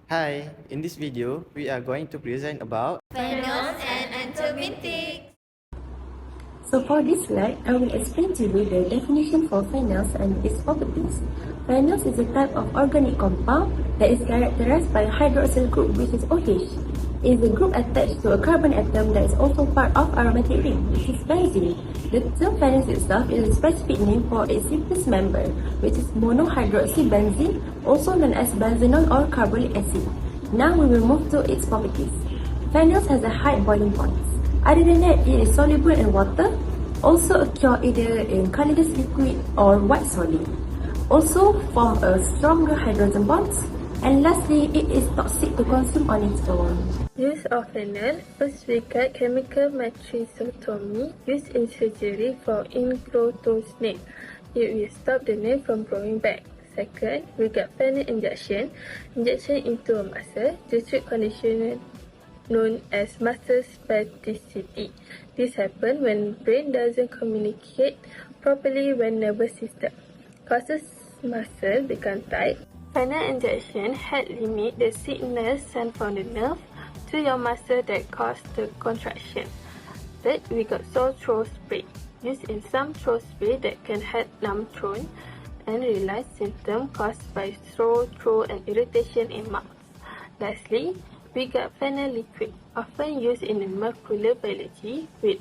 Hi, in this video, we are going to present about Phenols and Anthelmintic. So for this slide, I will explain to you the definition for phenols and its properties. Phenols is a type of organic compound that is characterized by a hydroxyl group, which is OH. It is a group attached to a carbon atom that is also part of aromatic ring, which is benzene. The term phenols itself is a specific name for its simplest member, which is monohydroxybenzene, also known as benzenol or carbolic acid. Now we will move to its properties. Phenols has a high boiling point. Other than that, it is soluble in water, also occur either in colorless liquid or white solid. Also form a stronger hydrogen bonds, and lastly, it is toxic to consume on its own. Use of phenol. First, we got chemical matricotomy used in surgery for encroaching nail. It will stop the nail from growing back. Second, we got phenol injection into a muscle to treat condition known as muscle spasticity. This happens when brain doesn't communicate properly when nervous system causes muscle become tight. Phenol injection help limit the signal sent from the nerve to your muscle that cause the contraction. Third, we got sore throat spray. Used in some throat spray that can help numb throat and relieve symptoms caused by sore throat and irritation in mouth. Lastly, we got phenol liquid, often used in molecular biology with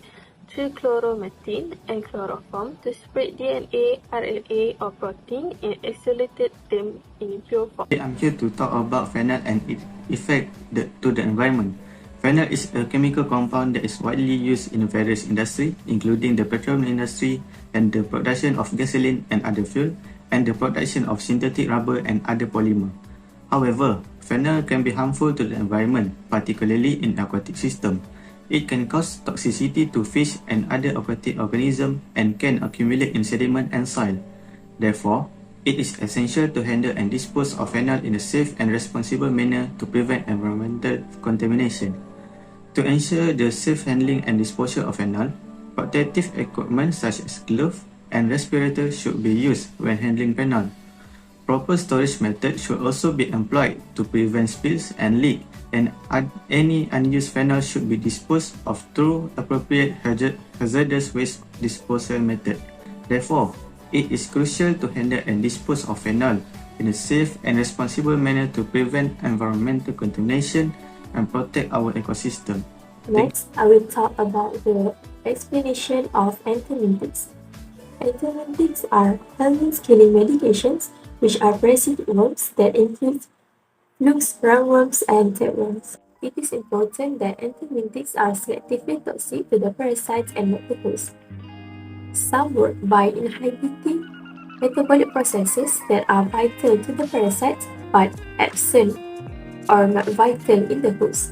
trichloromethin and chloroform to spread DNA, RNA, or protein in isolated them in pure form. I'm here to talk about phenol and its effect to the environment. Phenol is a chemical compound that is widely used in various industries, including the petroleum industry and the production of gasoline and other fuel, and the production of synthetic rubber and other polymer. However, phenol can be harmful to the environment, particularly in aquatic system. It can cause toxicity to fish and other aquatic organisms and can accumulate in sediment and soil. Therefore, it is essential to handle and dispose of phenol in a safe and responsible manner to prevent environmental contamination. To ensure the safe handling and disposal of phenol, protective equipment such as gloves and respirators should be used when handling phenol. Proper storage method should also be employed to prevent spills and leak, and any unused phenol should be disposed of through appropriate hazardous waste disposal method. Therefore, it is crucial to handle and dispose of phenol in a safe and responsible manner to prevent environmental contamination and protect our ecosystem. Next, I will talk about the explanation of anthelmintics. Anthelmintics are helminth-killing medications which are parasitic worms that include flukes, roundworms, and tapeworms. It is important that anthelmintics are selectively toxic to the parasites and not the host. Some work by inhibiting metabolic processes that are vital to the parasites but absent or not vital in the host.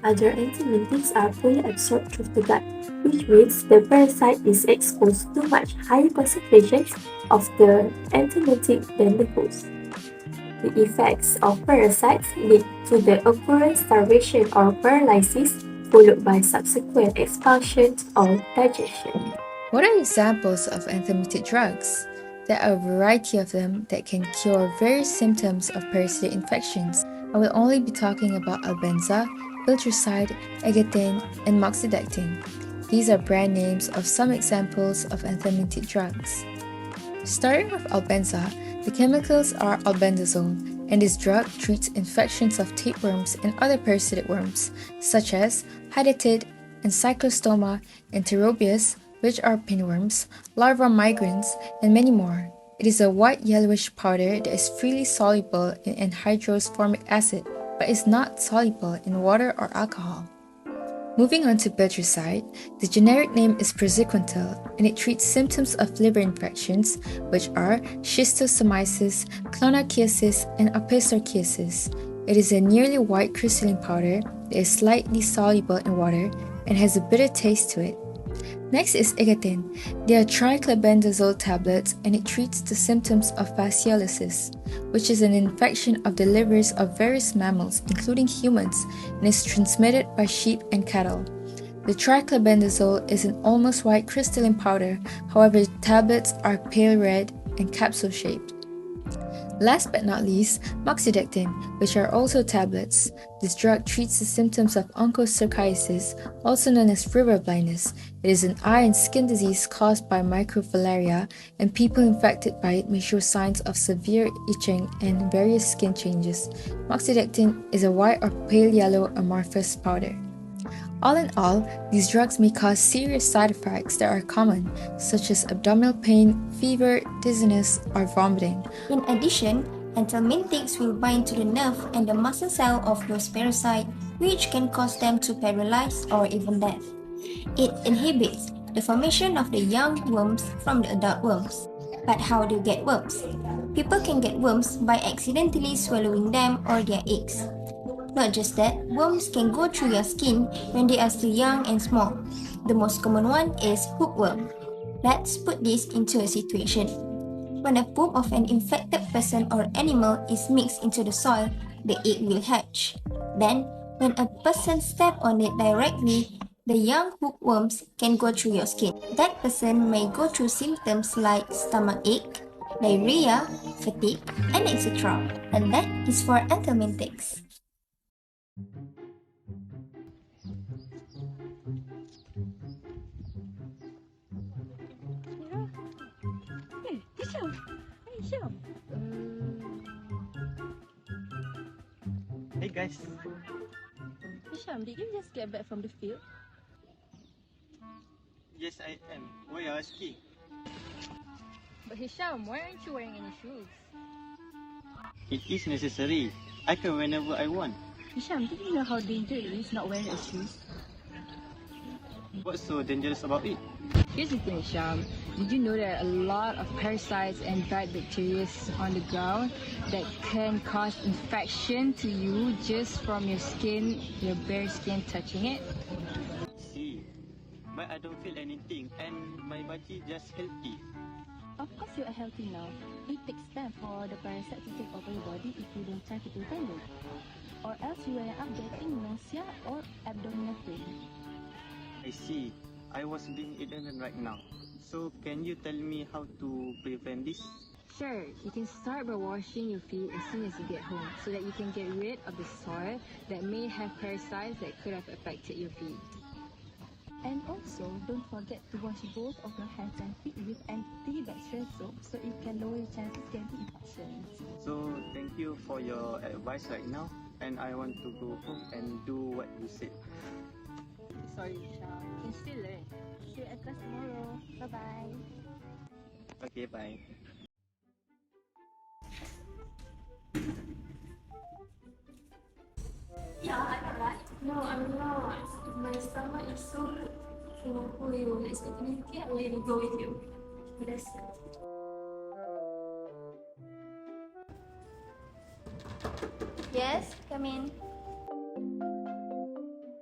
Other anthelmintics are fully absorbed through the gut, which means the parasite is exposed to much higher concentrations of the anthelmintic than the host. The effects of parasites lead to the occurrence, starvation, or paralysis, followed by subsequent expulsion or digestion. What are examples of anthelmintic drugs? There are a variety of them that can cure various symptoms of parasitic infections. I will only be talking about albenza, filtricide, Abidin, and moxidectin. These are brand names of some examples of anthelmintic drugs. Starting with albenza, the chemicals are albendazole, and this drug treats infections of tapeworms and other parasitic worms, such as hydatid and cyclostoma, enterobius, which are pinworms, larva migrans, and many more. It is a white yellowish powder that is freely soluble in anhydrous formic acid, but is not soluble in water or alcohol. Moving on to filtricide, the generic name is praziquantel, and it treats symptoms of liver infections, which are schistosomiasis, clonarchiasis, and apesarchiasis. It is a nearly white crystalline powder that is slightly soluble in water and has a bitter taste to it. Next is Abidin. They are triclabendazole tablets, and it treats the symptoms of fasciolosis, which is an infection of the livers of various mammals, including humans, and is transmitted by sheep and cattle. The triclabendazole is an almost white crystalline powder, however, the tablets are pale red and capsule-shaped. Last but not least, moxidectin, which are also tablets. This drug treats the symptoms of onchocerciasis, also known as river blindness. It is an eye and skin disease caused by microfilaria, and people infected by it may show signs of severe itching and various skin changes. Moxidectin is a white or pale yellow amorphous powder. All in all, these drugs may cause serious side effects that are common, such as abdominal pain, fever, dizziness, or vomiting. In addition, anthelmintics will bind to the nerve and the muscle cell of those parasites, which can cause them to paralyze or even death. It inhibits the formation of the young worms from the adult worms. But how do you get worms? People can get worms by accidentally swallowing them or their eggs. Not just that, worms can go through your skin when they are still young and small. The most common one is hookworm. Let's put this into a situation. When a poop of an infected person or animal is mixed into the soil, the egg will hatch. Then, when a person steps on it directly, the young hookworms can go through your skin. That person may go through symptoms like stomach ache, diarrhea, fatigue, and etc. And that is for anthelmintics. Hey, Hisham. Hey, Hisham. Hey guys. Hisham, did you just get back from the field? Yes, I am. Why are you asking? But Hisham, why aren't you wearing any shoes? It is necessary. I can whenever I want. Hisham, do you know how dangerous it is not wearing a shoes? What's so dangerous about it? Here's the thing, Hisham. Did you know there are a lot of parasites and bad bacteria on the ground that can cause infection to you just from your skin, your bare skin touching it? See, but I don't feel anything and my body just healthy. Of course you are healthy now. It takes time for the parasite to take over your body if you don't try to prevent it. Or else you will end up getting nausea or abdominal pain. I see. I was being ignorant right now. So can you tell me how to prevent this? Sure, you can start by washing your feet as soon as you get home so that you can get rid of the soil that may have parasites that could have affected your feet. And also, don't forget to wash both of your hands and feet with antibacterial soap so it can lower your chances of getting infections. So thank you for your advice right now, and I want to go home and do what you said. Sorry, Hisham. You can still learn. See you at class tomorrow. Bye-bye. Okay, bye. Yeah, I'm alright. No, I'm not. My stomach is so good. So, who you next activity? I will go with you. Let's Yes, come in.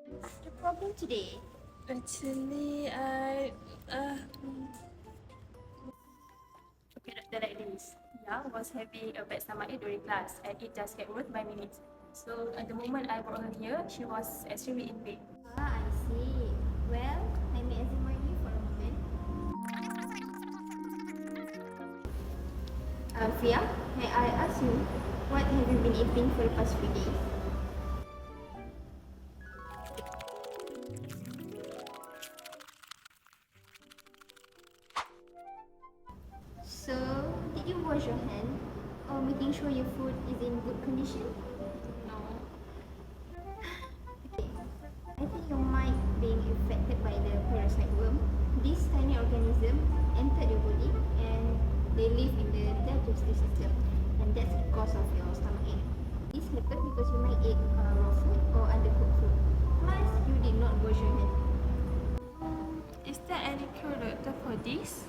What's the problem today? Actually, Okay, Dr. like this. Yang was having a bad stomachache during class and it just get worse by minutes. So at the moment I brought her here, she was extremely in pain. Ah, I see. Well, let me examine you for a moment. Fia, may I ask you, what have you been eating for the past few days? So, did you wash your hand or making sure your food is in good condition? No. Okay, I think you might being infected by the parasite worm. This tiny organism entered your body and they live in the digestive system, and that's the cause of your stomachache. This happened because you might eat raw food or undercooked food. Plus, you did not wash your hand. is there any cure, doctor, for this?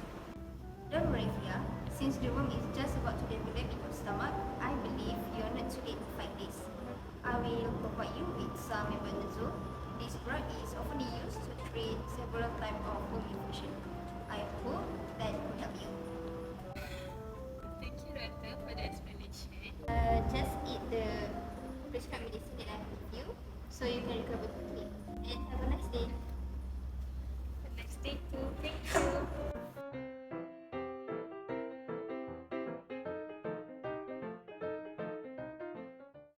Don't worry, Fia. Since the worm is just about to develop in your stomach, I believe you're not too late to fight this. I will provide you with some mebendazole. This drug is often used to treat several types of worm infection. I hope that will help you. Thank you, doctor, for the explanation. Just eat the prescribed medicine that I have with you so you can recover quickly. And have a nice day. The next day too. Thank you.